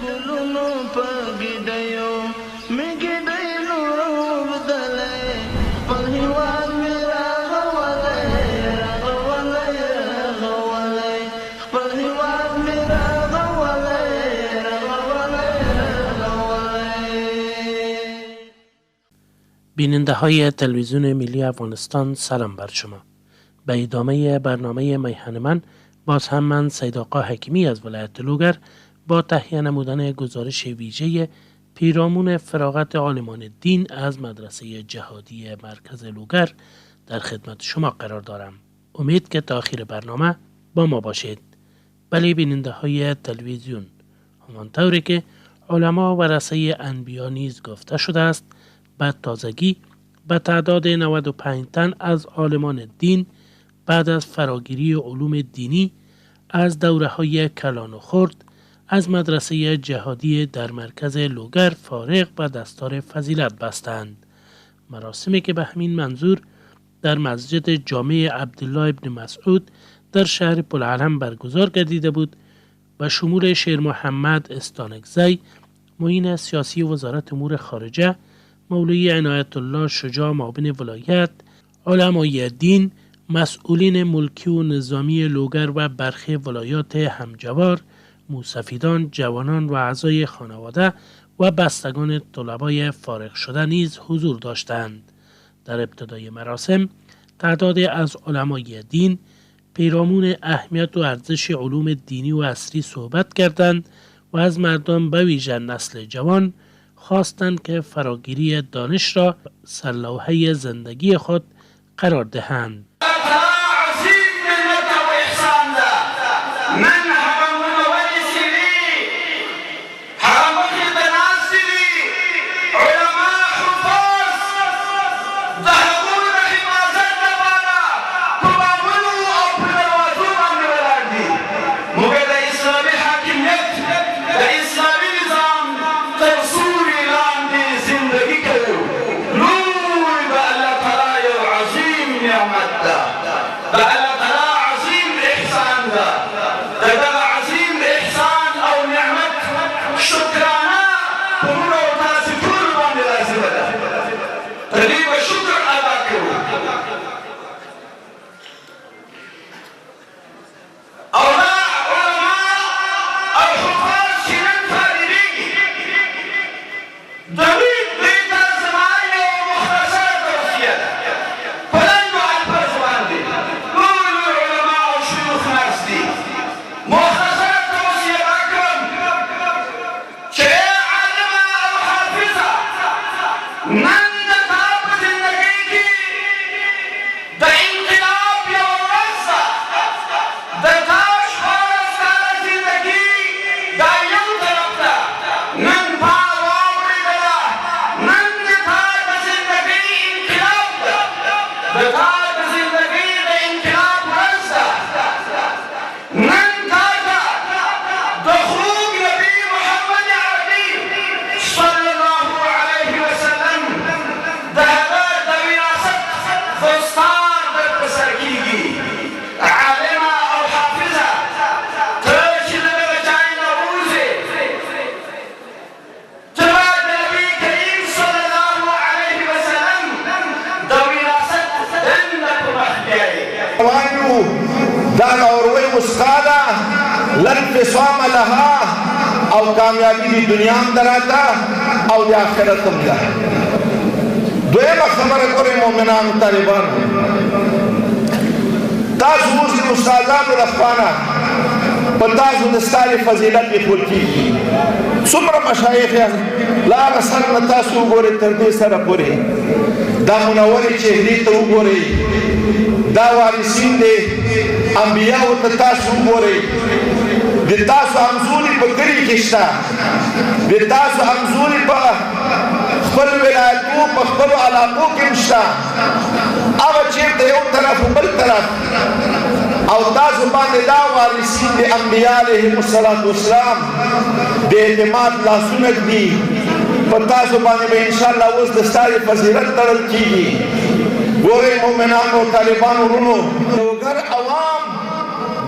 ګلونو په ګډیو مې ګډۍ نور بدلې خپل هیواد مې راغولی خپل هیواد مې راغولی بیننده های تلویزیون ملی افغانستان سلام بر شما. به ادامه برنامه میهن من باز هم من سید آقا حکیمی از ولایت لوگر با تهیه نمودن گزارش ویژه پیرامون فراغت عالمان دین از مدرسه جهادی مرکز لوگر در خدمت شما قرار دارم. امید که تا آخر برنامه با ما باشید. بله بیننده های تلویزیون، همانطوری که علما و ورثه انبیا نیز گفته شده است، به تازگی به تعداد 95 تن از عالمان دین بعد از فراگیری علوم دینی از دوره‌های کلان و خرد از مدرسه جهادی در مرکز لوگر فارغ به دستار فضیلت بستند. مراسمی که به همین منظور در مسجد جامع عبدالله ابن مسعود در شهر بوالعلم برگزار گردیده بود و شمول شیر محمد استانکزی، معین سیاسی وزارت امور خارجه، مولوی عنایت الله شجاع معاون ولایت، علمای دین، مسئولین ملکی و نظامی لوگر و برخی ولایات همجوار، موسفیدان، جوانان و اعضای خانواده و بستگان طلبای فارغ شده نیز حضور داشتند. در ابتدای مراسم تعدادی از علمای دین پیرامون اهمیت و ارزش علوم دینی و عصری صحبت کردند و از مردم به ویژه نسل جوان خواستند که فراگیری دانش را سرلوحه زندگی خود قرار دهند. لانفصام لها او کامیابی دی دنیا هم دراتا او دی آخرت هم دا دویم خبر کوری مومنان طالبان تاسو اوس د استادانو لخوانه په تاسو د ستارې فضیلت لیکل کېږي. څومره مشایخ یاست له هغه سر نه تاسو وګورئ تر دې سره پورې دا منورې چهرې ته وګورئ، دا وارثین دی انبیاو ته تاسو وګورئ، د تاسو همزولي په کلي کې شته، د تاسو همزولي په خپل ولایتو په خپلو علاقو کې هم شته، هغه چېرته یو طرف و بل طرف او تاسو باندې دا وارثین د انبیا علیهم السلام د اعتماد لاسونه دي، په تاسو باندې به انشاءالله اوس د ستاسې فضیلت تړل کېږي. ګورئ مؤمنانو طالبانو ورونو، لوګر عوام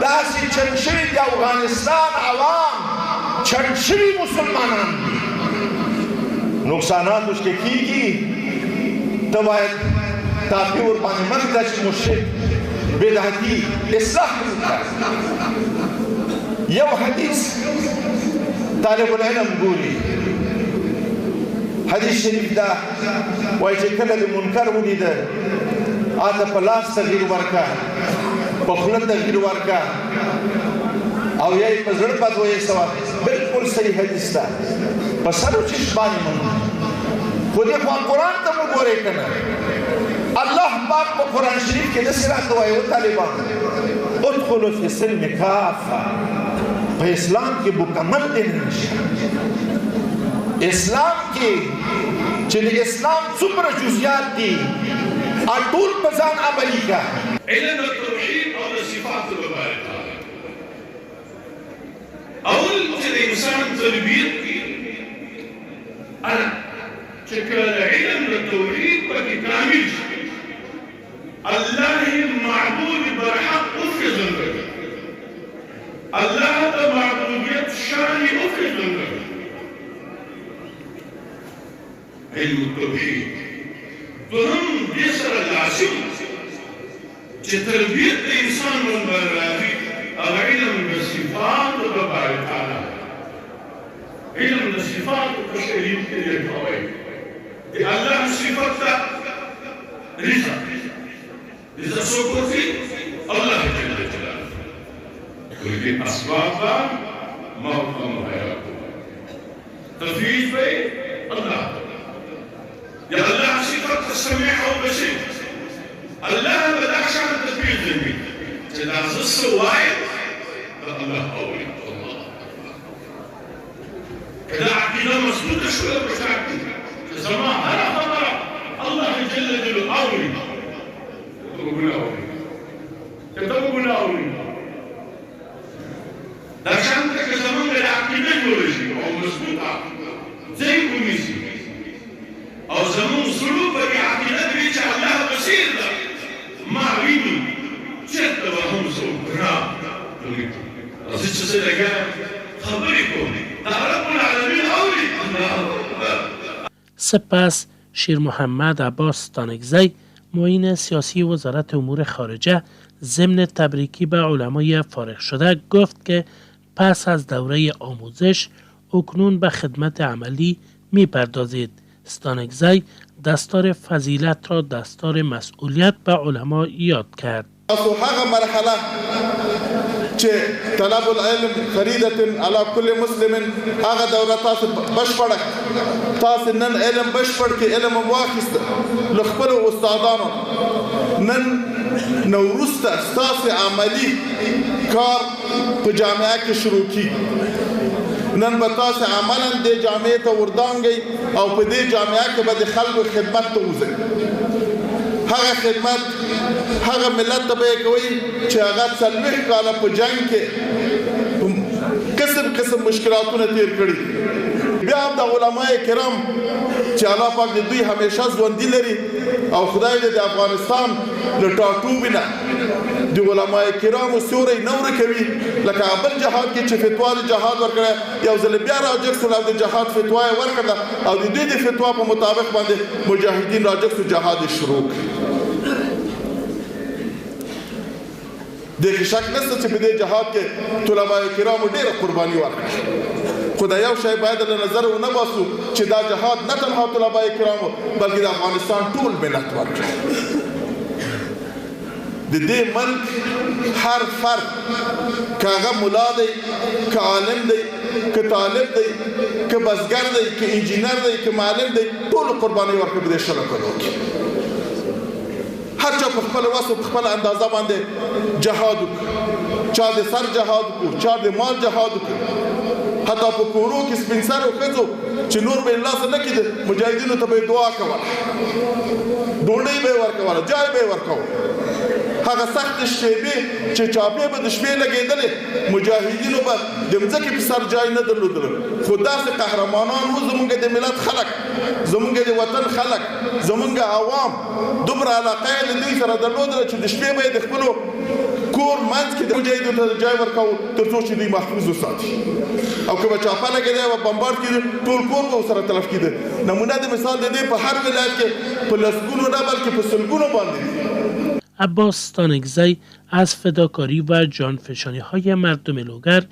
داسې چن شوي دي، افغانستان عوام چند شوي مسلمانان دي نقصانات اوس کې کېږي ته باید تاپي ورباندې مه ږده چې مشرک بدعتي اصلاح وکړه یو حدیث طالب العلم ګوري حدیث شریف دا وایي چې کله د منکر ولیده هغه په لاس تغییر ورکړه په خوله تغییر ورکړه او یا یې په زړه بد وایستوه بلکل صحیح حدیث ده په سر و چشم باندې منو خو دې خوا قرآن ته مو ګورئ که نه الله پاک په قرآن شریف کې داسې راته وایي و طالبان ادخلوا فی السلم کافه په اسلام کې مکمل دننه شي اسلام کې چې د اسلام څومره جزئیات دي ټول په ځان عملي کړه علم التوحید او د صفاتو مبارک اول چې د انسان تربیت انا چې کله علم التوحید پکې کامل شي الله معبود برحق وفرض الله د معبودیت شان وفرض علم التوحید دوهم دې سره لازم چې تربیت د انسان باندې راځي هغه علم د صفاتو د بارے تعالی علم د صفاتو په شریعت کې لیکوي د الله صفات رضا رضا سوکوتی الله جل جلاله کوئی اسباب موت و حیات تفویض به الله یا الله صفات السميع والبصير الله بدأش عن تفويض ذنبي تدعز السوايد الله أولي الله كذا عقيدة مصدوقة شوية بشعبتي زمان هلا خبر الله جل جلاله أولي كتبنا أولي كتبنا أولي عشان كذا زمان العقيدة جولجي أو مصدوقة زي كوميسي أو زمان سلوك بعقيدة بيجي الله بصير ده ما ريبي شد وهم سوبرا أصير شيء لقى خبركم رب العالمين أولي سپس شیر محمد عباس ستانکزی معین سیاسی وزارت امور خارجه ضمن تبریکی به علمای فارغ شده گفت که پس از دوره آموزش اکنون به خدمت عملی می پردازید. ستانکزی دستار فضیلت را دستار مسئولیت به علما یاد کرد. هغه مرحله چې طلب العلم فریضه علی کل مسلم هغه دوره تاسو بشپړه تاسو نن علم بشپړ کې علم واخیست لخپل استادانو نن نورسته تاسو عملی کار په جامعه کې شروع کی نن به تاسو عملاً د جامعې ته وردانګئ او په دې جامعه کې به د خلکو خدمت ته وځئ هغه خدمت هغه ملت ته به کوي چې هغه 40 کاله په جنگ کې قسم مشکلاتونه تیر کړي بیا هم د علماء کرام چې الله پاک دې دوی همیشه ژوندي لري او خدای دې د افغانستان له ټاټوبې نه د علماء کرامو سیوری نه ورکوي لکه بل جهاد کې چې فتوا د جهاد ورکړه یو ځل بیا راجکسل او د جهاد فتوا یې ورکړه او د دوی د فتوا په مطابق باندې مجاهدین راجکسل جهاد شروع کړ دغه شک نشته چې په دې جهاد کې طلباء کرامو ډېره قرباني ورکړه خو دا یو شی باید له نظر ونه باسو چې دا جهاد نه تنها طلباء کرامو بلکې د افغانستان ټول ملت ورکړه د دې ملک هر فرد که هغه ملا دی که عالم دی که طالب دی که بزګر دی که انجینر دی که معلم دی ټول قرباني ورکړه په دې شلو کلو کې هر چا په خپل وس او خپل اندازه باندې جهاد وکړ چا د سر جهاد وکړ چا د مال جهاد وکړ حتی په کورو کې سپین سر او ښځو چې نور به الله سره نه کېده مجاهدینو ته به دعا کوله ډوډۍ به یې ورکوله جای به یې ورکوه هغه سخت شیبې چې چاپې به د شپې لګېدلې مجاهدینو به د مځکې په سر جای نه درلودل خو داسې قهرمانان وو زمونږ د ملت خلک زمونږ د وطن خلک زمونږ عوام دومره علاقه یې له دوی سره درلودله چې د شپې به یې د خپلو کور منځ کې د مجاهدینو ته ځای ورکوو تر څو چې دوی محفوظ وساتي او که به چاپه لګېدی او بمبارډ کېده ټول کور به ورسره تلف کېده. نمونه د مثال د دې په هر ولایت کې په لسګونو نه بلکې په سلګونو باندې. عباس ستانکزی از فداکاری و جانفشانی های مردم لوگر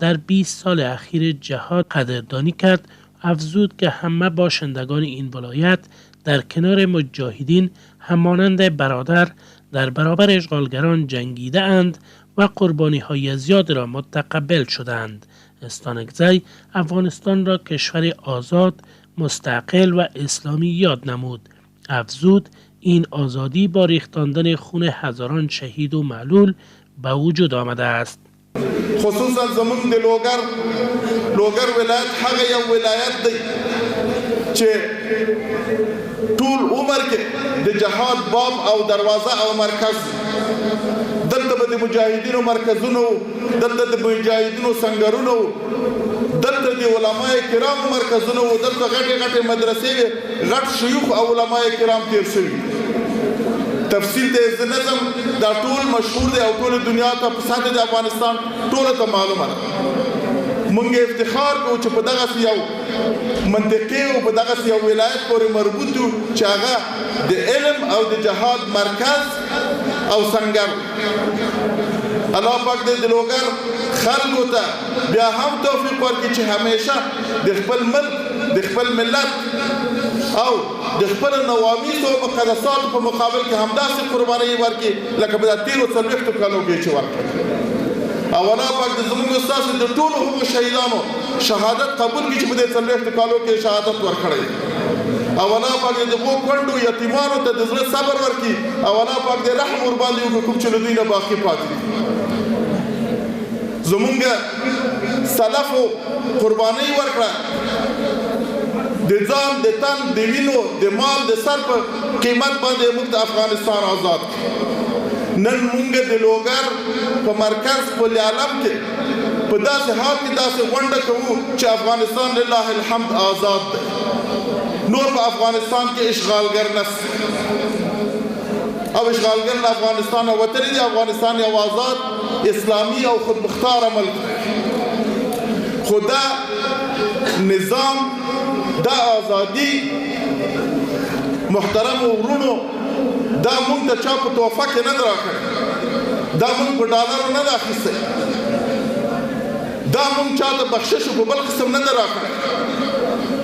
در 20 سال اخیر جهاد قدردانی کرد. افزود که همه باشندگان این ولایت در کنار مجاهدین همانند برادر در برابر اشغالگران جنگیده اند و قربانی های زیاد را متقبل شدند. ستانکزی افغانستان را کشور آزاد، مستقل و اسلامی یاد نمود. افزود این آزادی با ریختاندن خون هزاران شهید و معلول به وجود آمده است. خصوصا زمون د لوګر ولایت هغه یو ولایت دی چې ټول عمر کې د جهاد باب او دروازه او مرکز دلته به د مجاهدینو مرکزونو، دلته د مجاهدینو سنگرونو، دلته د علماء کرامو مرکزونو، دلته غټې غټې مدرسې، غټ شيوخ او علماء کرام تیر شوي. تفصیل د نظم دا ټول مشهور دی او ټول دنیا ته په ساده د افغانستان ټول ته معلومه ده. مونږ افتخار کوو چې په دغه یو منطقې او په دغه یو ولایت پورې مربوط یو چې هغه د علم او د جهاد مرکز او سنگر. الله پاک دې د لوګر خلکو ته بیا هم توفیق ورکړي چې همیشه د خپل ملک، د خپل ملت او د خپل نوامیس او مقدساتو په مقابل کې همداسې قربانۍ ورکړي لکه په تیرو 40 کالو کې چې ورکړي. او الله پاک د زموږ ستاسو د ټولو هغو شهیدانو شهادت قبول کړي چې په دې 40 کالو کې شهادت ورکړی. او الله پاک د هغو کونډو یتیمانو ته د زړه صبر ورکړي. او الله پاک دې رحم ورباندې وکړي کوم چې له دوی نه باقي پاتې دي. زمونږ سلفو قربانۍ ورکړه، د ځان، د تن، د وینو، د مال، د سر په قیمت باندې موږ د افغانستان آزاد کړو. نن موږ د لوګر په مرکز په عالم کې په داسې حال کې داسې غونډه کوو چې افغانستان لله الحمد آزاد دی. نور په افغانستان کې اشغالګر نشته او اشغالګر له افغانستان وتلی دی. افغانستان یو آزاد، اسلامي او خودمختار ملک دی. خو دا نظام، دا آزادي محترم ورونو، دا مونږ ته چا په تحفه کې نه ده راکړې، دا مونږ په ډالرو نه ده اخیستی، دا مونږ چا ته بخشش په بل قسم نه ده راکړې،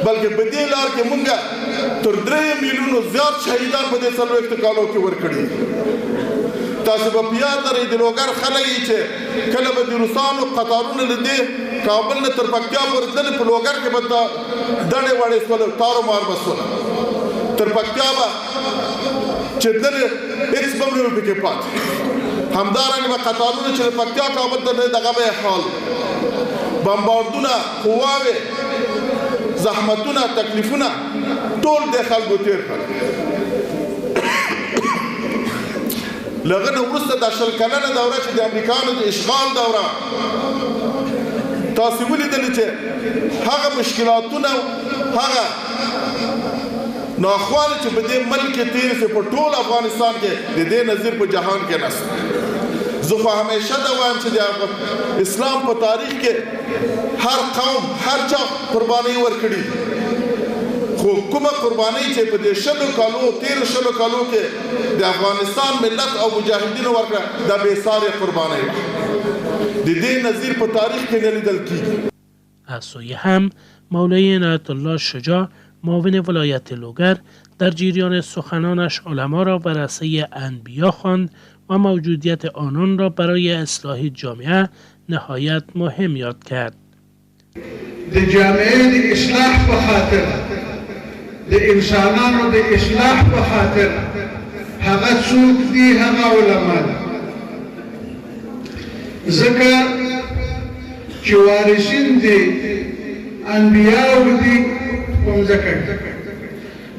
بلکې په دې لار کې مونږ تر 3 میلیونو زیات شهیدان په دې 40 کالو کې ورکړي. تاسو به په یاد لرئ د لوګر خلک چې کله به د روسانو قطارونه له دې کابل نه تر پکتیا پورې تللې، په لوګر کې به دڼې وړې سول، تارو مار به سول. تر پکتیا به چې تللې هېڅ به نه وي پکې پاتې. همدارنګه به قطارونه چې د پکتیا کابل ته دغه به حال، بمباردونه، قواوې، زحمتونه، تکلیفونه ټول د خلکو تیر کړل. لغه نه وروسته دا 20 کلنه دوره چې د امریکایانو د اشغال دوره، تاسو ولیدل چې هغه مشکلاتونه، هغه ناخواله چې په دې ملک کې تیر سي په ټول افغانستان کې د دې نظیر په جهان کې نشته. زه خو همیشه دا وایم چې د اسلام په تاریخ کې هر قوم، هر چا قربانۍ ورکړي، خو کومه قربانۍ چې په دې 20 کالو، 13 کالو کې د افغانستان ملت او مجاهدینو ورکړه، دا بې سارې قربانۍ وه. د دې نظیر په تاریخ کې نه لیدل کیږي. از سوی هم مولوی عنایت الله شجاع معاون ولایت لوگر در جریان سخنانش علما را ورثه انبیا خواند و موجودیت آنان را برای اصلاح جامعه نهایت مهم یاد کرد. د جامعه د اصلاح په خاطر، د انسانانو د اصلاح په خاطر هغه څوک دي؟ هغه علما دي. ځکه چې وارثین دي، انبیاء دي په ځکه.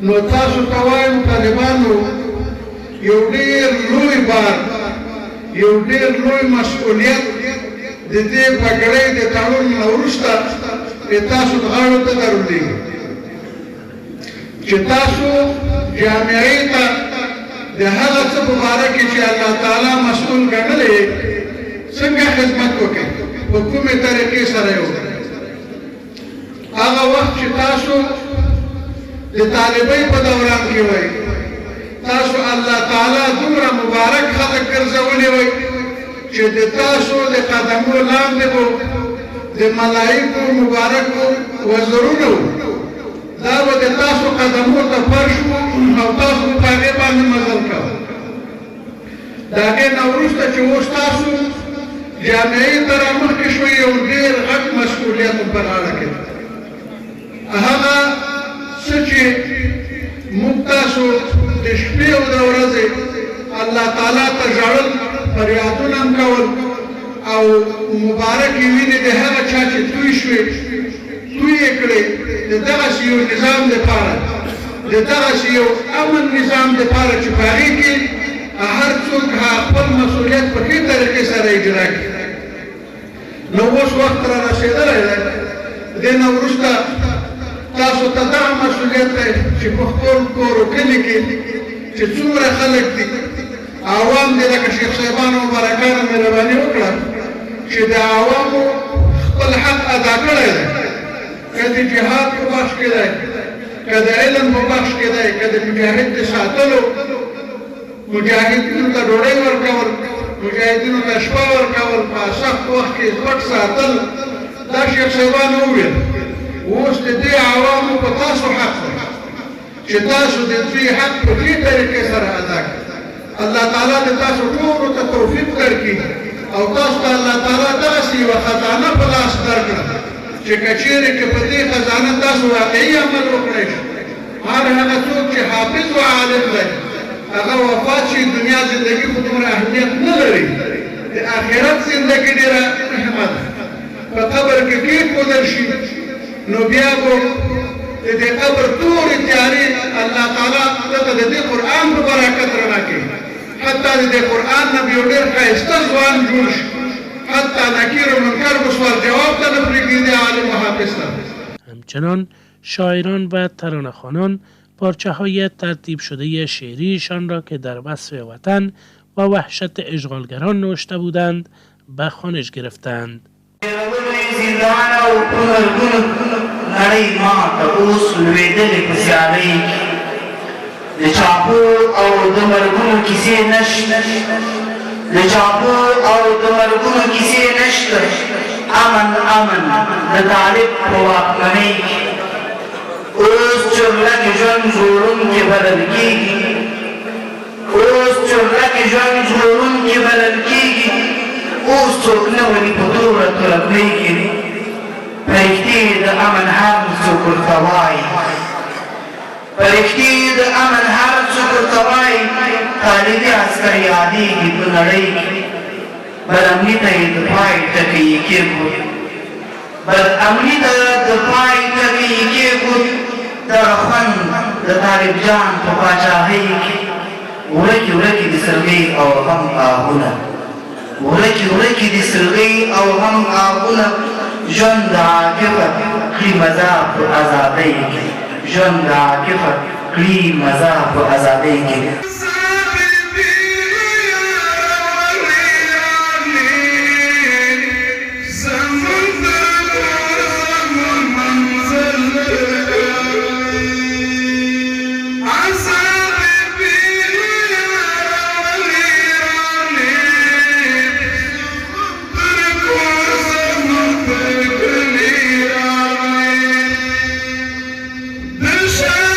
نو تاسو ته وایم طالبانو یو ډېر لوی بار، یو ډېر لوی مسؤلیت د دې پګړۍ د تړون نه وروسته تاسو غاړو ته درولي چې تاسو جامعې ته د هغه څه په باره کې چې الله تعالی مسؤل ګڼلی څنګه خدمت وکړي په کومې طریقې سره یې وکړي هغه وخت چې تاسو د طالبۍ په دوران کې وئ تاسو الله تعالی دومره مبارک خلک ګرځولي وئ چې د تاسو د قدمو لاندې به د ملایکو مبارکو وزرونه دا به د تاسو قدمو ته فرش وو او تاسو په هغې باندې مزل کوئ د هغې نه وروسته چې اوس تاسو جامعې ته رامخکې شوئ یو ډېر غټ مسؤلیت په غاړه کې هغه څه چې موږ تاسو د شپې او د ورځې الله تعالی ته ژړل فریادونه هم کول او مبارکې وینې د هغه چا چې توی شوې توی یې کړې د دغسې یو نظام دپاره د دغسې یو امن نظام دپاره چې په هغې کې هر څوک خپل مسؤلیت په ښې طریقې سره اجرا کړي نو اوس وخت را رسېدلی دی د دې نه وروسته تاسو ته دغه مسؤلیت دی چې په خپل کور و کلي کې چې څومره خلک دي عوام دي لکه شیخ صاحبانو مبارکانو مهرباني وکړه چې د عوامو خپل حق ادا کړی دی که د جهاد په بخش کې دی که د علم په بخش کې دی که د مجاهد د ساتلو مجاهدینو ته ډوډۍ ورکول مجاهدینو ته شپه ورکول په سخت وخت کې پټ ساتل دا شیخ صاحبانو وویل اوس د دې عوامو په تاسو حق دی چې تاسو د دوی حق په دې طریقې سره ادا کړئ الله تعالی د تاسو ټولو ته توفیق درکړي او تاسو ته الله تعالی دغسې یوه خزانه په لاس درکړه چې که چیرې که په دې خزانه تاسو واقعي عمل وکړئ هر هغه څوک چې حافظ و عالم دی هغه وفات شي دنیا زندګي خو دومره اهمیت نه لري د آخرت زندګي ډېره مهمه ده په قبر کې کېښودل شي نو بیا به د دې قبر ټولې تیارې الله تعالی دته د دې قرآن په برکت رڼا کوي حتی د دې قرآن نه به یو ډېر ښایسته ځوان جوړ شي حتی نکیر و منکر به سوال جواب ته نه پرېږدي عالم و حافظ ته همچنان شاعران و ترانه‌خوانان پارچه های ترتیب شده شعریشان را که در وصف وطن و وحشت اشغالگران نوشته بودند به خوانش گرفتند. نړۍ ماته اوس لوېدلې په سیالۍ کې د چاپو او د مرګونو کیسې نشته د چاپو او د مرګونو کیسې نشته امن امن د طالب په واکمنۍ کې اوس چورلکې ژوند ژغورونکي بلل کېږي اوس چورلکې ژوند ژغورونکي بلل کېږي اوس څوک نه ولي په دومره تورکۍ کې فرښتې د امن هر څوک ورته وایي فرښتې د امن هر څوک ورته وایي طالبي عسکر یادېږي په نړۍ کې بدامني ته یې د پای ټکی یې کېښود بدامني ته د پای ټکی یې کېښود دغه خوند د طالب جان په پاچاهۍ کې ورکې ورکې د سرغې او هم آهونه ورکې ورکې د سرغې او هم آهونه ژوند عاقفه کړي مزه په ازادۍ کې ژوند عاقفه کړي مزه په ازادۍ کې The shine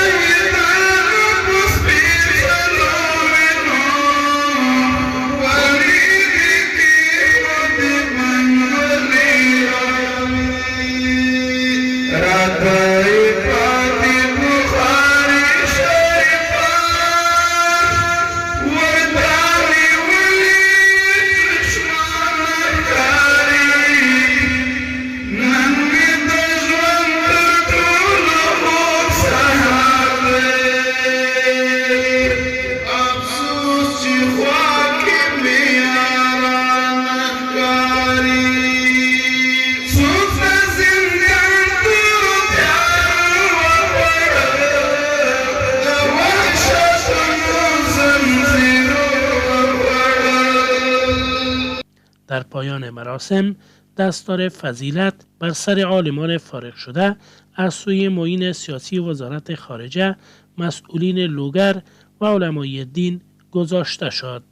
پایان مراسم دستار فضیلت بر سر عالمان فارغ شده از سوی معین سیاسی وزارت خارجه، مسئولین لوگر و علمای دین گذاشته شد.